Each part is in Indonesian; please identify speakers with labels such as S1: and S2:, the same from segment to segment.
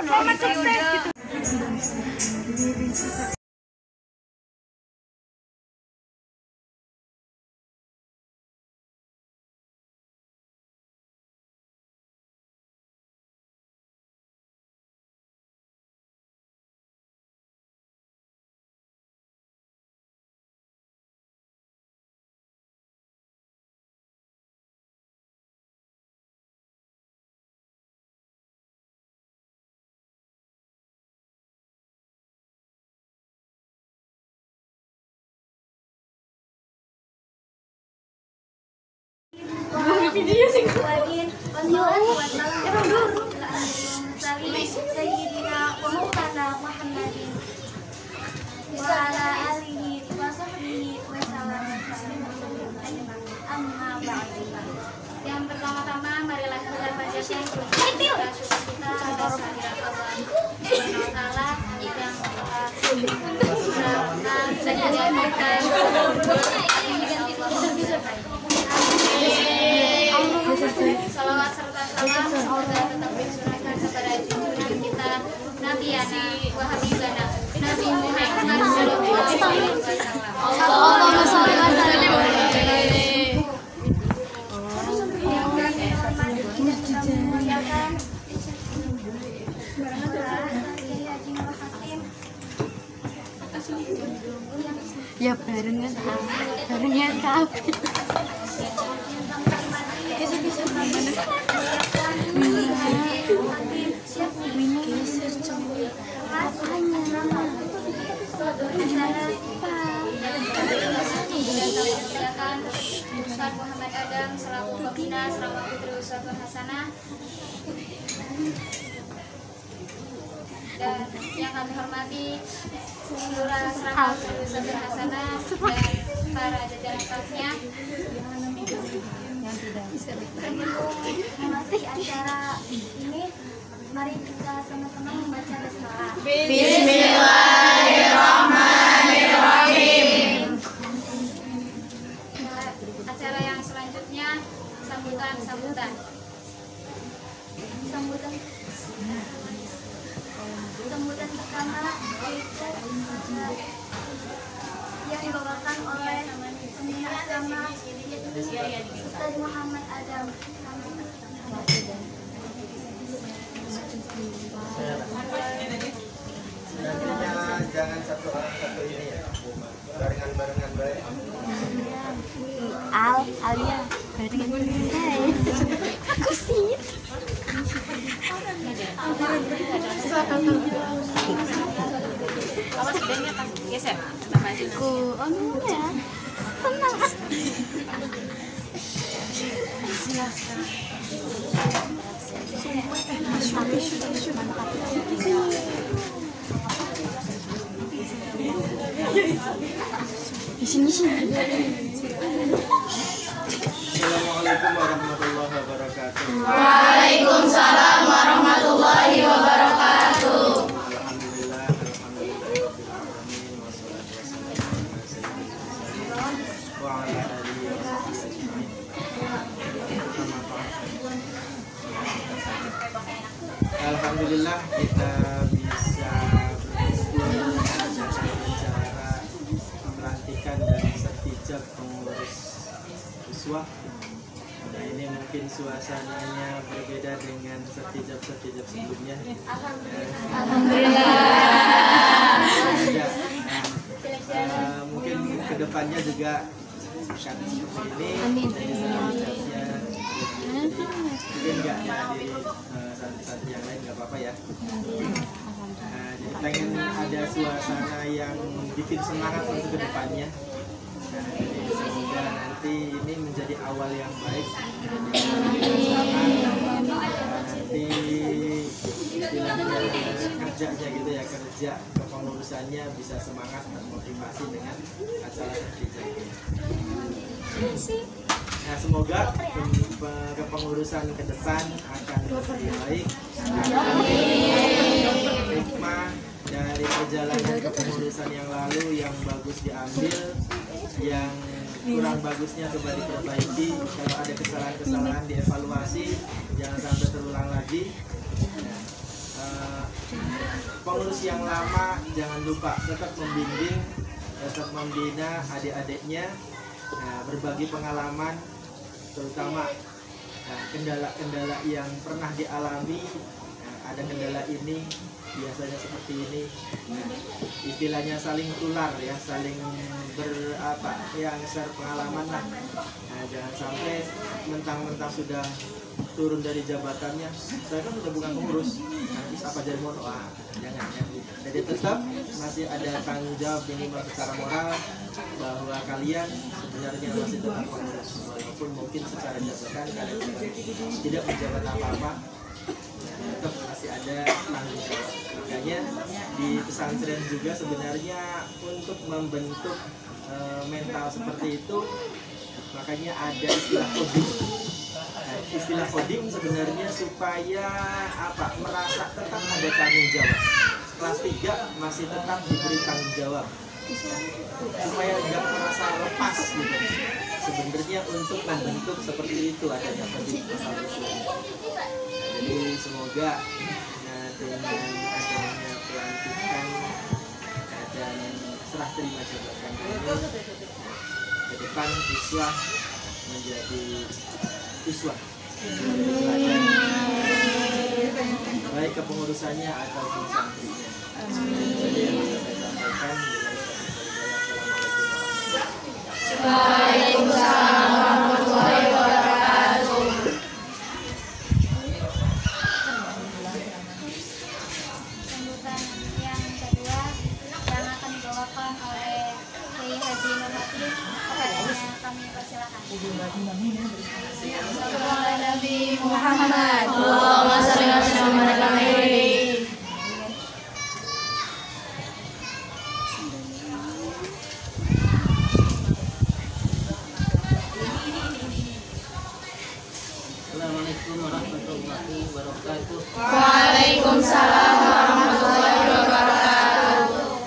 S1: selamat sukses gitu.
S2: Video sih. Sayyidina wa maulana Muhammadin wa ala alihi wa sahbihi wa sallam. Amma ba'du. Yang pertama-tama marilah kita panjatkan puji dan syukur kita atas kehadirat Allah Subhanahu wa taala yang telah salawat serta salam semoga tetap dicurahkan kepada junjungan kita Nabiana wa Habibana Nabi Muhammad sallallahu alaihi wasallam. Allahumma shalli wa sallim
S1: ya barengan kabeh.
S2: Ustaz Muhammad Adam selaku pembina Sarawak Putri Uswatun Hasanah, dan yang kami hormati Lurah Sarawak Putri Uswatun Hasanah dan para jajaran stafnya. Memasuki acara ini, mari kita sama-sama membaca basmalah.
S3: Bismillahirrahmanirrahim.
S2: Acara yang selanjutnya sambutan pertama yaitu yang dibawakan oleh pembina agama Ustaz Muhammad Adam.
S4: Jangan satu orang satu ini ya, barengan baik.
S1: Alia barengan guys. Aku sih.
S3: Awas bedanya tas geser. Tambah aja.
S1: Ku ya. Tenang. Di sini.
S4: Assalamualaikum warahmatullahi wabarakatuh.
S3: Waalaikumsalam warahmatullahi wabarakatuh.
S4: Alhamdulillah, wa ala alihi wa sahbihi ajmain. Alhamdulillah kita bisa acara pelantikan dan sertijab pengurus Uswah. Nah, ini mungkin suasananya berbeda dengan sertijab sebelumnya. Ya, mungkin kedepannya juga akan seperti ini. Mungkin nggak dihadiri satu yang lain, nggak apa-apa ya. Jadi pengen ada suasana yang bikin semangat untuk kedepannya. Jadi semoga nanti ini menjadi awal yang baik. Nanti istilahnya kerja aja gitu ya, kerja kepengurusannya bisa semangat dan motivasi dengan acara kerja ini. Nah, semoga kepengurusan ke depan akan lebih baik. Hikmah dari perjalanan kepengurusan yang lalu yang bagus diambil, yang kurang bagusnya coba diperbaiki. Kalau ada kesalahan-kesalahan dievaluasi, jangan sampai terulang lagi. pengurus yang lama jangan lupa tetap membimbing, tetap membina adik-adiknya, berbagi pengalaman, terutama kendala-kendala yang pernah dialami. Ada kendala ini, biasanya seperti ini. Istilahnya saling tular ya, saling share pengalaman lah. Jangan sampai mentang-mentang sudah turun dari jabatannya, saya kan sudah bukan pengurus, nanti apa jadi jangan ya. Jadi tetap masih ada tanggung jawab minimal secara moral bahwa kalian sebenarnya masih tetap pengurus, walaupun mungkin secara jabatan kalian tidak menjabat apa-apa, tetap masih ada tanggung jawab. Makanya di pesantren juga sebenarnya untuk membentuk mental seperti itu, makanya ada istilah coding. Istilah coding sebenarnya supaya merasa tetap ada tanggung jawab. Kelas 3 masih tetap diberi tanggung jawab supaya nggak merasa lepas gitu. Sebenarnya untuk membentuk seperti itu adanya coding asal usulnya. Jadi semoga dengan adanya pelantikan dan serah terima jabatan ini, ke depan Iswah menjadi Iswah, baik kepengurusannya ataupun santrinya. Jadi yang bisa saya sampaikan,
S3: Waalaikumsalam warahmatullahi wabarakatuh.
S2: Sambutan yang kedua yang akan dibawakan oleh Kiai Haji Nurhati, kepadanya kami persilakan.
S3: Sallallahu Nabi Muhammad. Allahumma shalli ala Muhammad.
S5: Assalamualaikum warahmatullahi wabarakatuh.
S3: Waalaikumsalam warahmatullahi wabarakatuh.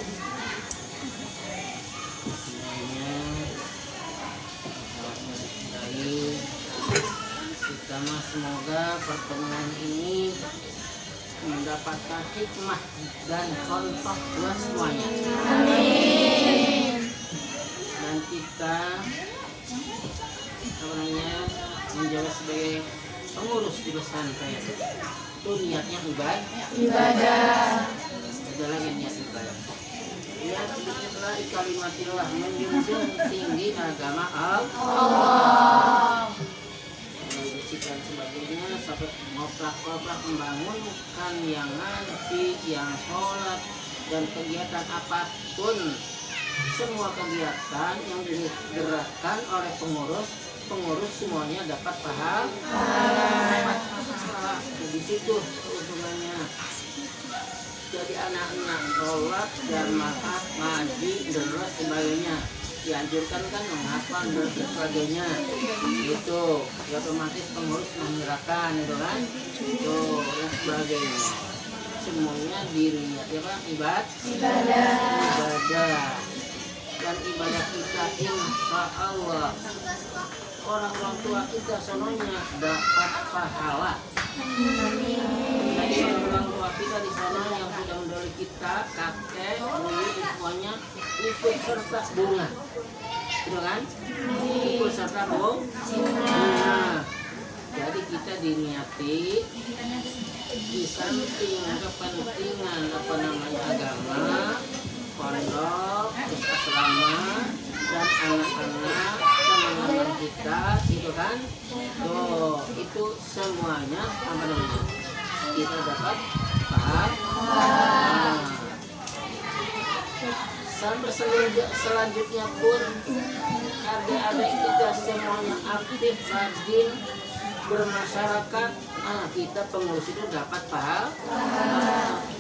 S5: Semoga pertemuan ini mendapatkan hikmah dan contoh buat semuanya.
S3: Amin.
S5: Dan kita menjabat sebagai pengurus di pesantren itu niatnya ibadah. Ada lagi niat ibadah. Ya, setelah kalimatillah menjunjung tinggi agama Allah. Dan sebagainya sampai ngoplak-ngoplak membangunkan yang ngaji, yang sholat dan kegiatan apapun, semua kegiatan yang digerakkan oleh pengurus semuanya dapat pahala. Di situ keuntungannya. Jadi anak-anak sholat dan makan, ngaji, dan sebagainya. Dianjurkan kan menghafal dan sebagainya itu otomatis pengurus menggerakkan itu kan itu dan sebagainya semuanya dirinya ibadah dan ibadah kita insya Allah orang tua kita semuanya dapat pahala. Jadi orang tua kita di sana yang sudah mendahului kita, kakek, buyut semuanya ikut serta bunga, gitu kan? Ikut serta bunga. Jadi kita diniati di samping kepentingan agama, pondok, asrama, dan anak-anak teman-teman kita, itu kan? Tuh, itu semuanya kita dapat paham. Sampai selanjutnya pun adik-adik kita semuanya aktif, rajin, bermasyarakat. Kita pengurus itu dapat paham.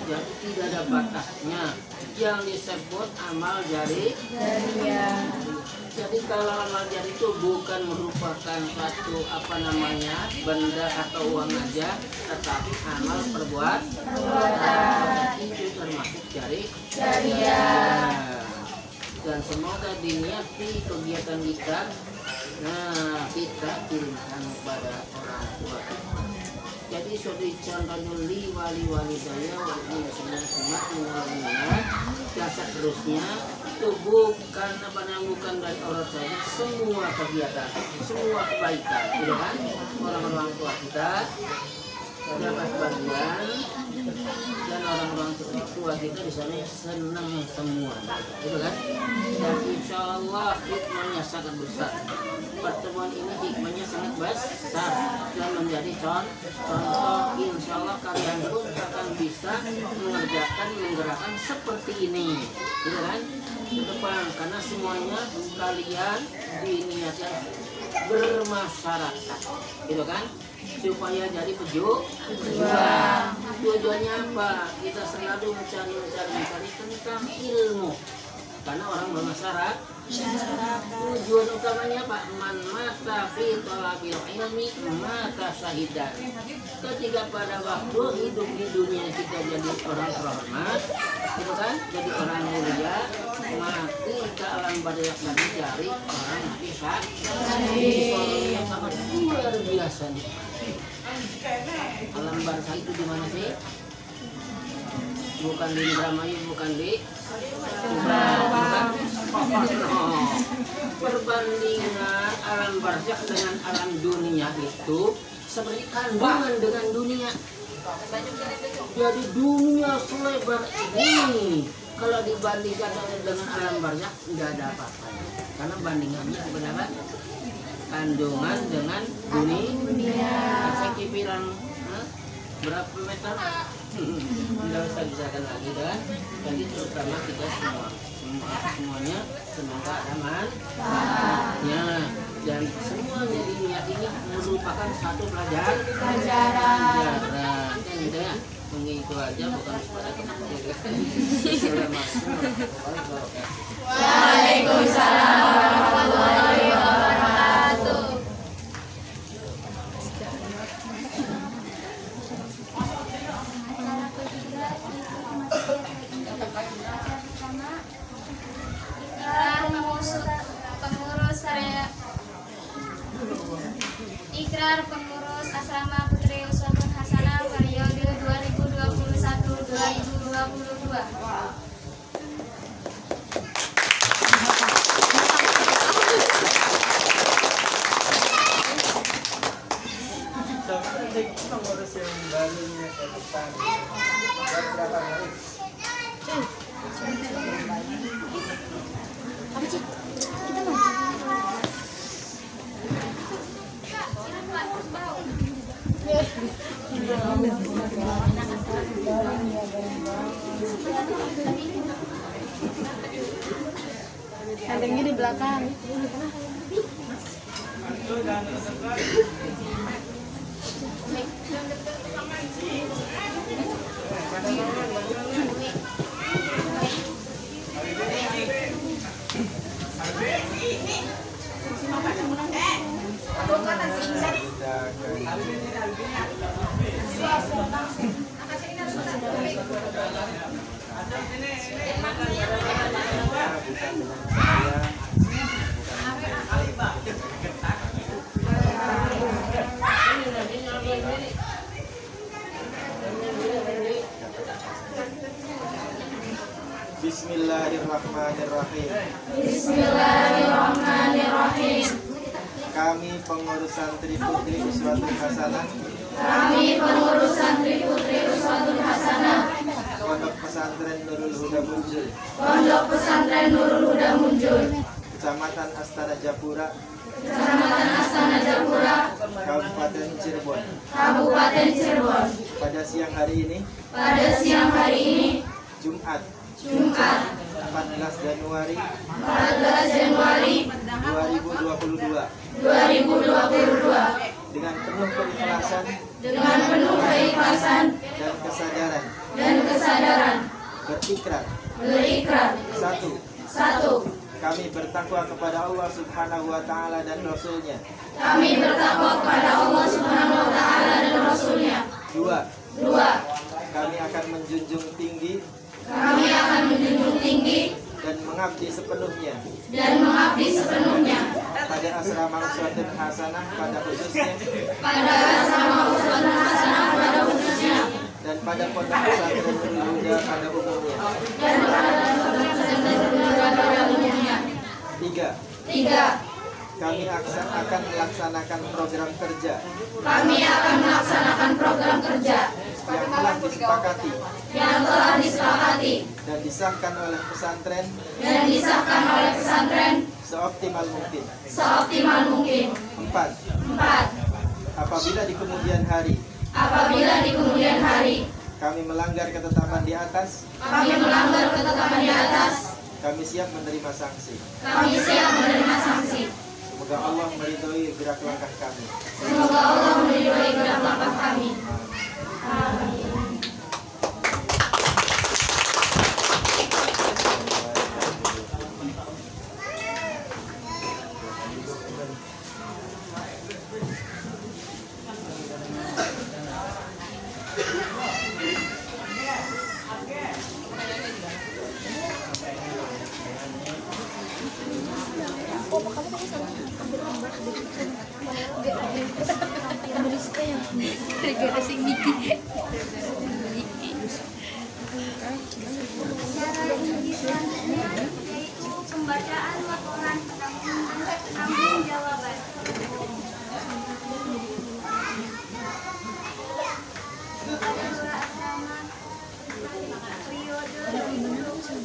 S5: Jadi tidak ada batasnya. Yang disebut amal jariyah. Jadi kalau amal jariyah itu bukan merupakan suatu benda atau uang aja, tetapi amal perbuatan itu termasuk jariyah. Dan semoga diniati kegiatan kita, kita kirimkan kepada orang tua kita. Jadi sudah contohnya li wali saya walaupun semua dan seterusnya itu bukan bukan dari orang saja, semua kegiatan, semua kebaikan, gitu kan? Orang-orang tua kita dapat bagian dan orang-orang tua kita di sana senang semua, gitu kan? Dan insya Allah hikmahnya sangat besar. Pertemuan ini hikmahnya sangat besar dan menjadi contoh. Insya Allah kalian pun akan bisa mengerjakan, menggerakkan seperti ini, gitu kan? Ke depan, karena semuanya kalian diniatkan bermasyarakat, gitu kan? Supaya jadi pejuang. Tujuannya apa? Kita selalu mencari tentang ilmu. Karena orang bermasyarakat. Tujuan utamanya Pak, man mata fi thalabil ilmi mata syahidan. Ketika pada waktu hidup di dunia kita jadi orang terhormat, gitu kan? Jadi orang mulia, mati ke alam barzakh dan mencari orang mati syahid. Yang sangat luar biasa nih. Alam barzakh itu di mana sih? Bukan di Indramayu, bukan di perbandingan alam barzakh dengan alam dunia itu seperti kandungan dengan dunia. Jadi dunia selebar ini kalau dibandingkan dengan alam barzakh nggak ada apa-apanya, karena bandingannya sebenarnya kandungan dengan dunia. Sekipiran berapa meter? Tidak usah disahkan lagi kan? Jadi terutama kita semuanya semoga aman. Ya, dan semuanya di niat ini merupakan satu pelajaran. Kan gitu ya. Mengitu aja bukan pada
S3: Waalaikumsalam warahmatullahi wabarakatuh.
S2: Ikrar pengurus Asrama Putri Uswatun Hasanah periode 2021-2022.
S4: Pengurus yang barunya ke depan berapa hari?
S1: Apa sih? Kita mau.
S3: Kandangnya di belakang.
S4: Bismillahirrahmanirrahim.
S3: Bismillahirrahmanirrahim.
S4: Kami pengurus santri Putri Uswatun Hasanah.
S3: Kami pengurus santri Putri Uswatun Hasanah.
S4: Pondok Pesantren Nurul Huda Munjul.
S3: Pondok Pesantren Nurul Huda Munjul.
S4: Kecamatan Astana Japura.
S3: Kecamatan Astana Japura.
S4: Kabupaten Cirebon.
S3: Kabupaten Cirebon.
S4: Pada siang hari ini.
S3: Pada siang hari ini.
S4: Jumat. 14 Januari 2022 dengan penuh keikhlasan dan kesadaran berikrar satu kami bertakwa kepada Allah Subhanahu wa taala dan Rasulnya. Dua, kami akan menjunjung tinggi
S3: akan menjunjung tinggi
S4: dan mengabdi sepenuhnya pada asrama Uswatun Hasanah pada khususnya dan pada pondok pesantren Nurul Huda pada umumnya. 3. Kami akan melaksanakan program kerja yang telah disepakati dan disahkan oleh pesantren seoptimal mungkin. 4. Apabila di kemudian hari kami melanggar ketetapan di atas, kami siap menerima sanksi. Semoga Allah meridhoi gerak langkah kami.
S2: Cara uji selanjutnya yaitu pembacaan laporan tanggung jawaban. Kepada Lurah Asrama periode 2020-2021.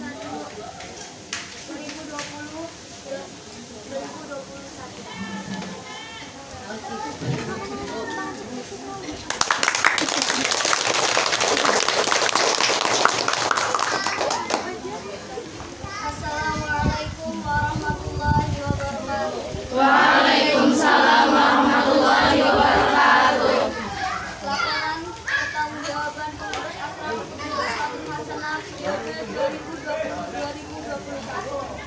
S2: Assalamualaikum warahmatullahi wabarakatuh.
S3: Waalaikumsalam warahmatullahi wabarakatuh.
S2: Laporan pertanggungjawaban pengurus asrama Uswatun Hasanah periode 2020-2021.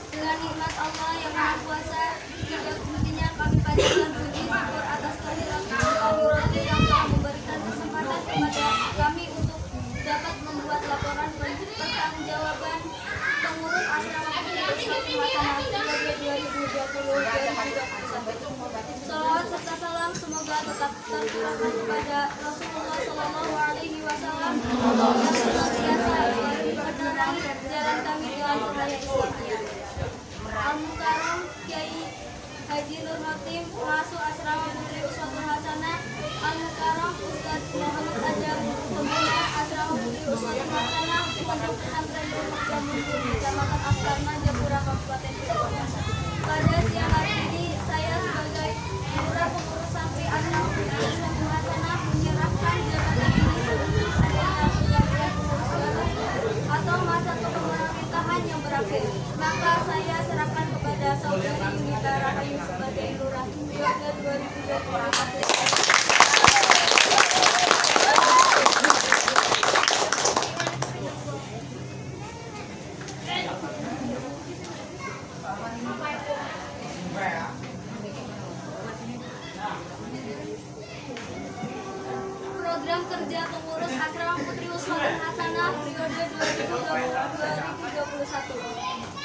S2: Dengan nikmat Allah yang Maha Kuasa, tidak hentinya kami panjatkan puji syukur atas kehadiran kami Roji yang telah memberikan kesempatan kepada kami untuk dapat membuat laporan pertanggungjawaban pengurus asrama Uswatun Hasanah periode 2020-2021. Salawat serta salam semoga tetap tercurahkan kepada Rasulullah Shallallahu Alaihi Wasallam yang senantiasa menerang jalan kami dengan cahaya Islamiyah. Al-Mukarram Kiai Haji Nur Hatim, pengasuh asrama Putri Uswatun Hasanah. Al-Mukarram Ustaz Muhammad Adam, pembina asrama Putri Uswatun Hasanah, Pondok Pesantren Pondok Jamunpur, Kecamatan Astarna, Japura, Kabupaten Cirebon. Pada siang hari ini, saya sebagai lurah pengurus santri asrama Putri Uswatun Hasanah menyerahkan jabatan ini sebelum adanya pergantian pengurus baru atau masa kepemerintahan yang berakhir. Maka saya serahkan kepada saudari Yunita Rahayu sebagai lurah periode 2021. Program kerja pengurus asrama Putri Uswatun Hasanah periode 2020-2021.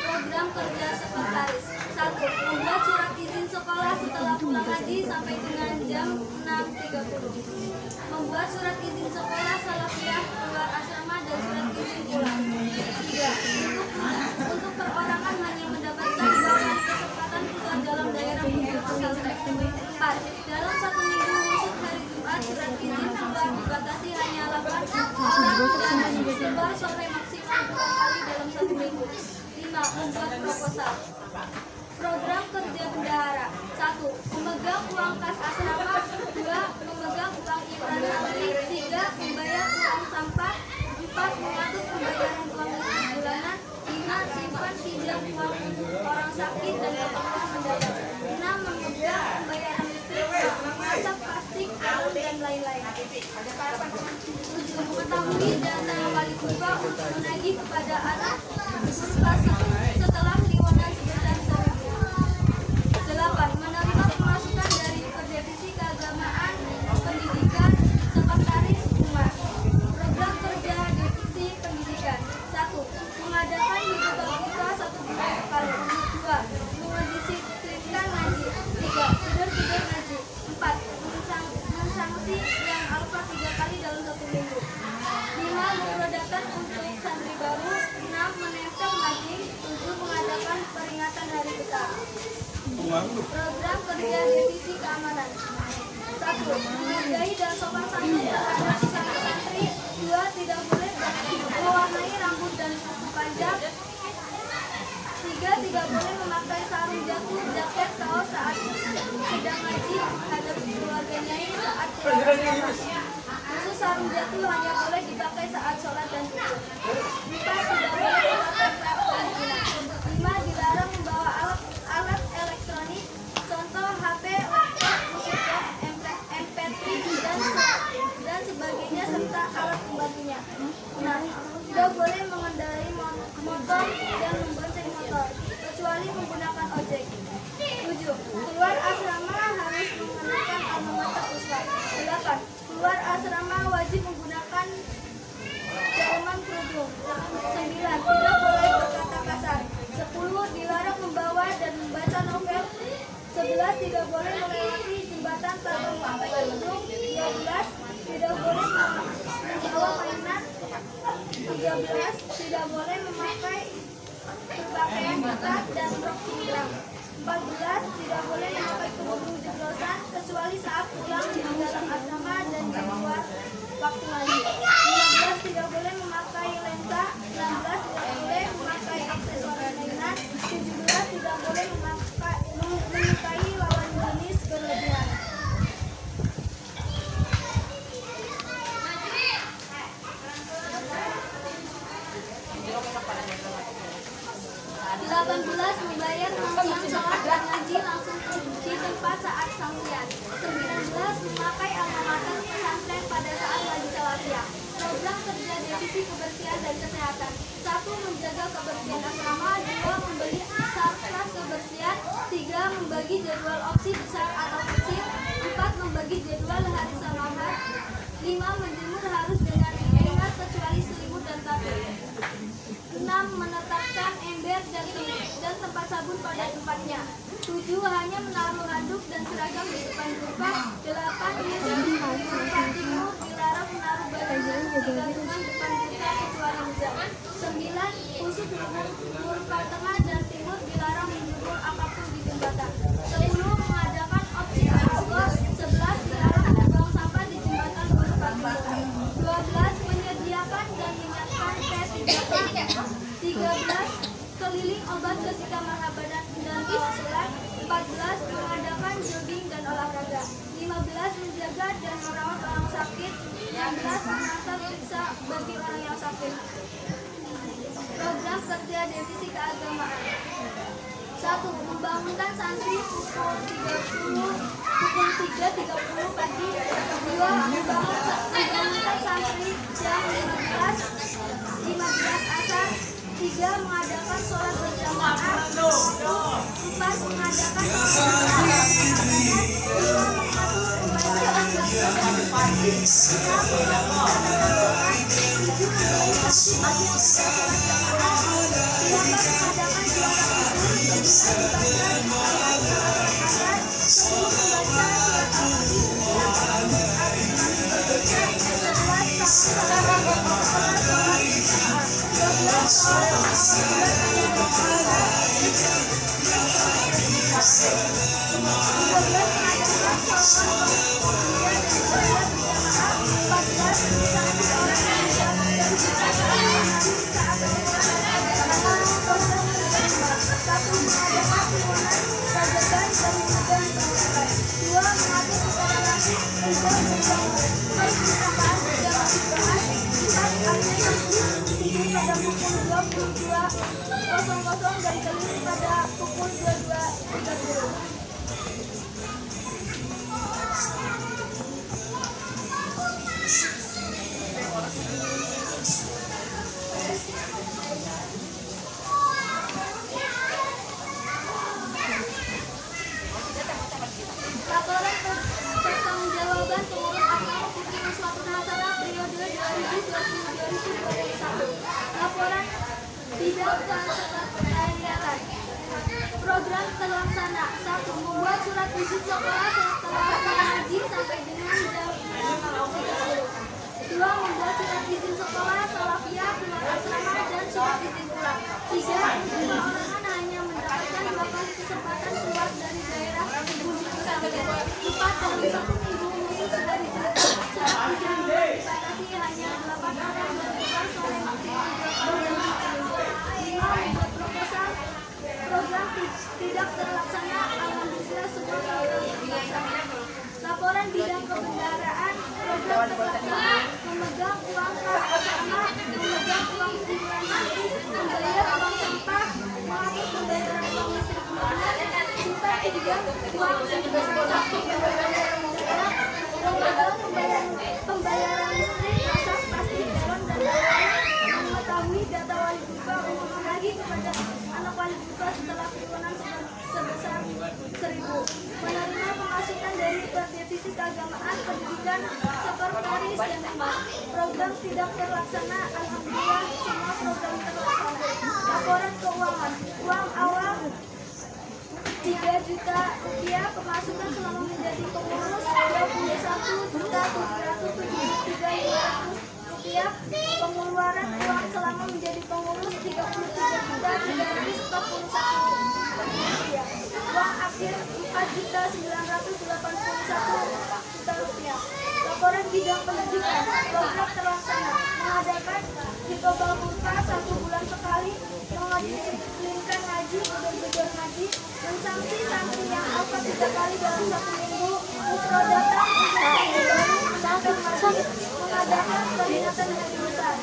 S2: Program kerja sekretaris. 1. Membuat surat izin sekolah setelah pulang haji sampai dengan jam 6.30. Membuat surat izin sekolah salafiyah keluar asrama dan surat izin pulang. 3. Untuk perorangan hanya mendapatkan 2 kali kesempatan keluar dalam daerah pengurus pesantren. 4. Dalam 1 minggu khusus hari Jumat surat izin keluar dibatasi hanya 8 orang dan keluar sore maksimal 2 kali dalam 1 minggu. 5. Membuat proposal. Program kerja bendahara. 1. Memegang uang kas asrama. 2. Memegang uang iuran santri. 3. Membayar uang sampah. 4. Mengatur pembayaran uang listrik bulanan. 5. Simpan pinjam uang untuk orang sakit dan keperluan mendadak. 6. Memegang pembayaran listrik, masak, plastik, galon, dan lain-lain. 7. Mengetahui data wali kurba untuk menagih kepada anak berupa setelah kliwonan sebesar 1.000. 8. Menerima pemasukan dari perdevisi keagamaan, pendidikan, sekretaris humas. Program kerja divisi pendidikan. 1.
S3: Peringatan untuk santri baru. 6. Menempel mading. 7. Mengadakan peringatan hari besar. Program kerja divisi keamanan. 1. Menghargai dan sopan santun terhadap sesama santri. 2. Tidak boleh mewarnai rambut dan panjang. 3. Tidak boleh memakai sarung jatuh, jaket, kaos saat sedang ngaji, hadap keluarganya saat khusus sarung jatuh hanya boleh dipakai saat sholat dan tidur. 4. Tidak boleh memakai pengguna. 5. Dilarang membawa alat elektronik, contoh HP, laptop, musik box, MP3 dan sebagainya serta alat pembantunya. 6. Tidak boleh mengendarai motor dan membonceng motor kecuali menggunakan ojek. 7. Keluar asrama harus mengenakan alma mater Ustaz. 8. Keluar asrama wajib menggunakan jarum kerudung. 9. Tidak boleh berkata kasar. 10. Dilarang membawa dan membaca novel. 11. Tidak boleh melewati jembatan tanpa memakai kerudung. 12. Tidak boleh membawa mainan. 13. Tidak boleh memakai berpakaian ketat dan rok pinggang. 14. Tidak boleh memakai kerudung jeblosan kecuali saat pulang di dalam asrama dan di luar waktu ngaji. 15. Tidak boleh memakai lensa. 16. Tidak boleh memakai aksesoris mainan. 17. Tidak boleh menyukai lawan jenis berlebihan. 18. Membayar rangkaian sholat dan ngaji langsung di tempat saat samsian. 19. Memakai alma mater pesantren pada saat lagi salafiyah. Program kerja divisi kebersihan dan kesehatan. 1. Menjaga kebersihan asrama. 2. Membeli sarkas kebersihan. 3. Membagi jadwal opsi besar atau kecil. 4. Membagi jadwal hari samahat. 5. Menjemur harus dengan hanger kecuali selimut dan tapir. 6. Menetapkan ember dan tempat sabun pada tempatnya. 7. Hanya menaruh handuk dan seragam di depan kurva. 8. Kurva timur dilarang menaruh baju di gantungan depan kurva kecuali hujan. 9. Khusus kurva tengah dan timur dilarang menjemur apapun di jembatan. 10. Mengadakan opsi ekspor. 11. Dilarang membuang sampah di jembatan kurva timur. 12. Menyediakan dan menyiapkan P3K. 13. Keliling obat ketika marhaban dan awal sholat. 14. Mengadakan jogging dan olahraga. 15. Menjaga dan merawat orang sakit. 16. Mengantar periksa bagi orang yang sakit. Program kerja divisi keagamaan. 1. Membangunkan santri pukul 3.30 pagi. 2. Membangunkan santri jam 15 asar. 3. Mengadakan sholat berjamaah. 4. Mengadakan pada pukul 22.00 dan keliling pada pukul 22.30. Laporan pertanggungjawaban pengurus akademi Putri Uswatun Hasanah periode 2020-2021. Laporan bidang kesekretariatan. Program terlaksana. 1. Membuat surat izin sekolah setelah mengaji sampai dengan jam 6.30. 2. Membuat surat izin sekolah salafiyah kemudian uang pembayaran listrik, asap, pasti, galon, dan lain-lain. Mengetahui data wali buka, umumkan lagi kepada anak wali buka setelah penurunan sebesar 1.000. Menerima pemasukan dari divisi keagamaan, pendidikan, sekretaris, dan lain. Program tidak terlaksana. Alhamdulillah semua program terlaksana. Laporan keuangan, uang awal 3 juta rupiah, pemasukan selama menjadi pengurus 21.773.500 rupiah, pengeluaran uang selama menjadi pengurus 33.341 rupiah, uang akhir 4.981 rupiah. Laporan bidang pendidikan, program terlaksana, mengadakan Hikobal Kurpa 1 bulan sekali, mengdisiplinkan ngaji, gedor-gedor ngaji, mensanksi santri yang alfa 3 kali dalam 1 minggu, mufrodatan untuk santri baru, sampai ngaji, mengadakan peringatan hari besar.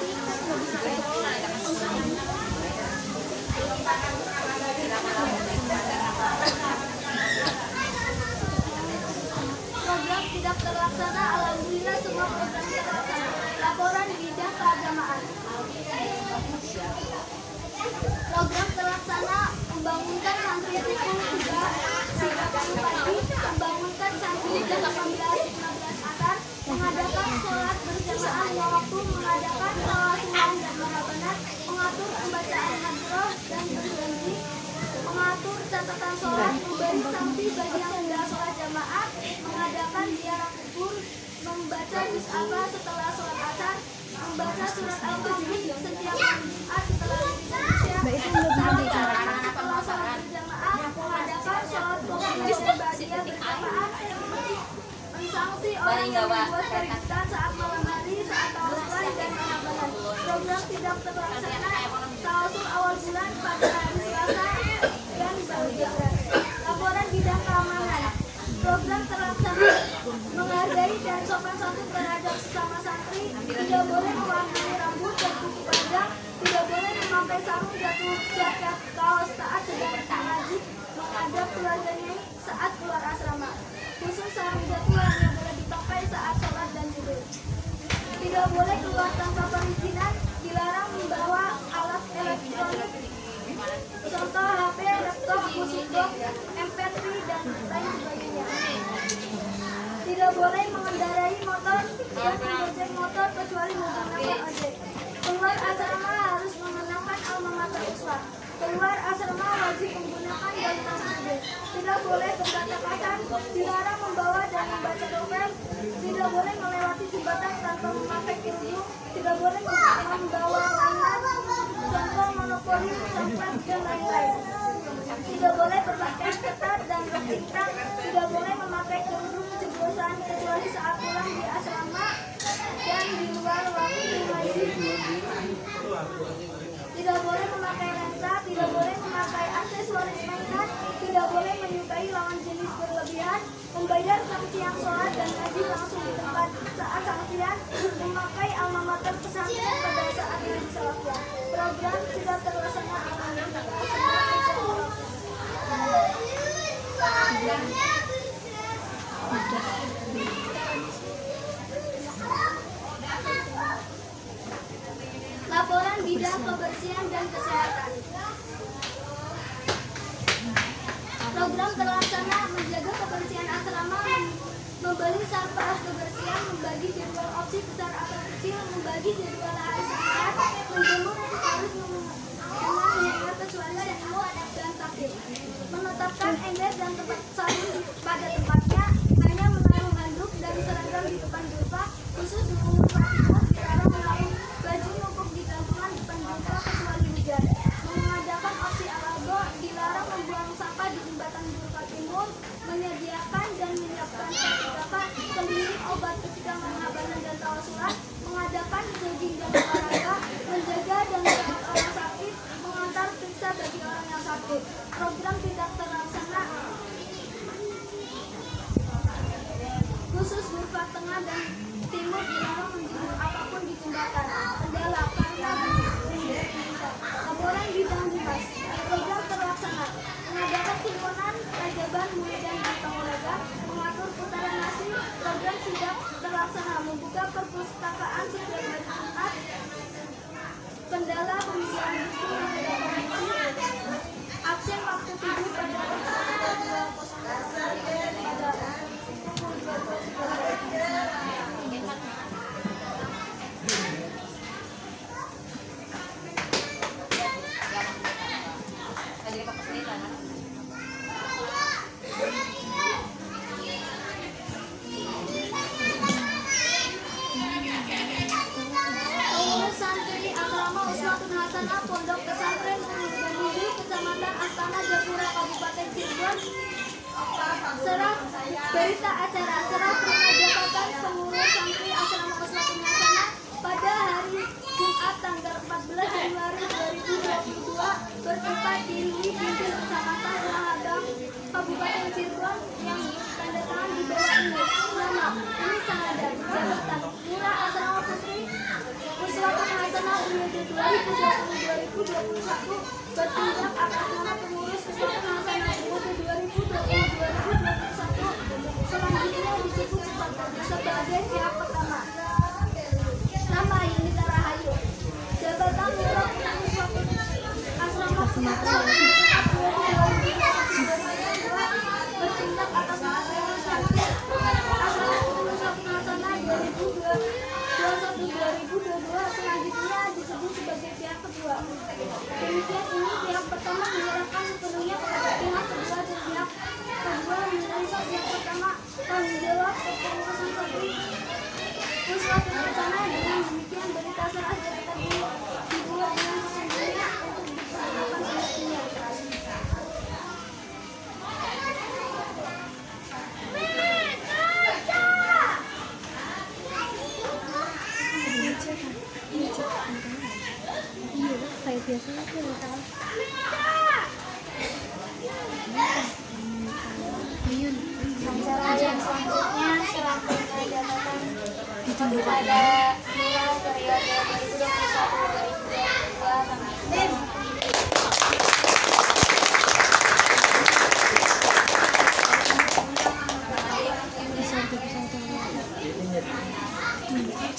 S3: Program tidak terlaksana. Alhamdulillah semua program terlaksana. Laporan bidang keagamaan. Program terlaksana, membangunkan santri pukul 3 pagi, membangunkan santri jam 18.15 asar, mengadakan sholat berjamaah 2 waktu, mengadakan tawasulan dan marabanat, mengatur pembacaan hadroh dan berjanji, mengatur catatan sholat, memberi sanksi bagi yang tidak sholat jamaah, mengadakan ziarah kubur, membaca juz apa setelah sholat asar, membaca surat al-Kahfi setiap Jumat setelah Indonesia, setelah sholat berjamaah, mengadakan sholat berbahagia berjamaah, mensanksi orang yang membuat keributan saat malam hari, saat tawassul dan marabanan. Program tidak terlaksana. Tawassul awal bulan pada hari Selasa dan Lebaran. Laporan bidang keamanan. Program terlaksana, menghargai dan sopan santun terhadap sesama santri, tidak boleh mewarnai rambut dan kuku panjang, tidak boleh memakai sarung, jaket, kaos saat sedang mengaji, menghadap keluarganya saat keluar asrama. Khusus sarung jatuh hanya boleh dipakai saat sholat dan tidur. Tidak boleh keluar tanpa perizinan, dilarang membawa alat elektronik, contoh HP, laptop, musik box, MP3, dan lain sebagainya. Tidak boleh mengendarai motor dan mengojek motor kecuali menggunakan ojek. Keluar asrama harus mengenakan alma mater Islam. Keluar asrama wajib menggunakan jalinan sendiri. Tidak boleh berkata kasar, dilarang membawa dan membaca novel. Tidak boleh melewati jembatan tanpa memakai kerudung. Tidak boleh membawa mainan, contoh monopoli, coklat, dan lain-lain. Tidak boleh berpakaian ketat dan bercingkrang. Tidak boleh memakai kerudung jeblosan kecuali saat pulang di asrama dan di luar waktu ngaji. Tidak boleh memakai lensa, tidak boleh memakai aksesoris mainan, tidak boleh menyukai lawan jenis berlebihan, membayar sanksi yang sholat dan ngaji langsung di tempat saat sanksian, memakai alma mater pesantren pada saat ngaji salafiyah. Program tidak terlaksana. Laporan bidang kebersihan dan kesehatan. Program terlaksana, menjaga kebersihan asrama, membeli sampah kebersihan, membagi jadwal opsi besar atau kecil, membagi jadwal hari sehat, menjemur harus dengan mendengar kecuali semua dan takdir, menetapkan ember dan tempat sabun pada tempatnya, hanya menaruh handuk dan seragam di depan jilbab, khusus mengurus rambut, dilarang menaruh baju numpuk di gantungan depan jilbab kecuali hujan, mengadakan opsi al-algo, dilarang membuang sampah di jembatan jilbab timur, menyediakan dan menyiapkan keliling obat ketika mengabanan dan tawasulan, mengadakan jogging dan olahraga, Pelaksana Pondok Pesantren Nurul Baniyu, Kecamatan Astana Japura, Kabupaten Cirebon. Serah berita acara serah terima jabatan pengurus santri Asrama Uswatun Hasanah pada hari Jumat tanggal 14 Januari 2022 bertempat di Lui Bintil Kecamatan Lahadang, Kabupaten Cirebon yang tanda tangan di bawah ini. Nama ini Sanada, jabatan Lurah Asrama Putri Uswatun Hasanah periode 2020-2021 bertindak atas nama pengurus Uswatun Hasanah periode 2020-2021 selanjutnya disebut sebagai pihak pertama. Nama Yunita Rahayu, jabatan Lurah Uswatun Asrama Putri bertindak atas nama pengurus santri Asrama Putri Uswatun Hasanah 2021-2022 selanjutnya disebut sebagai pihak kedua. Demikian ini pihak pertama menyerahkan sepenuhnya kepada pihak kedua dan pihak kedua menyerahkan pihak pertama tanggung jawab kepengurusan santri Uswatun Hasanah. Dengan demikian berita serah jabatan ini dibuat dengan sesungguhnya untuk dipergunakan semestinya.
S1: Kayak biasanya tuh tahu.
S2: Acara yang selanjutnya serah terima jabatan kepada Lurah periode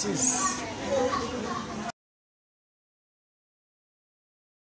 S2: 2021-2022.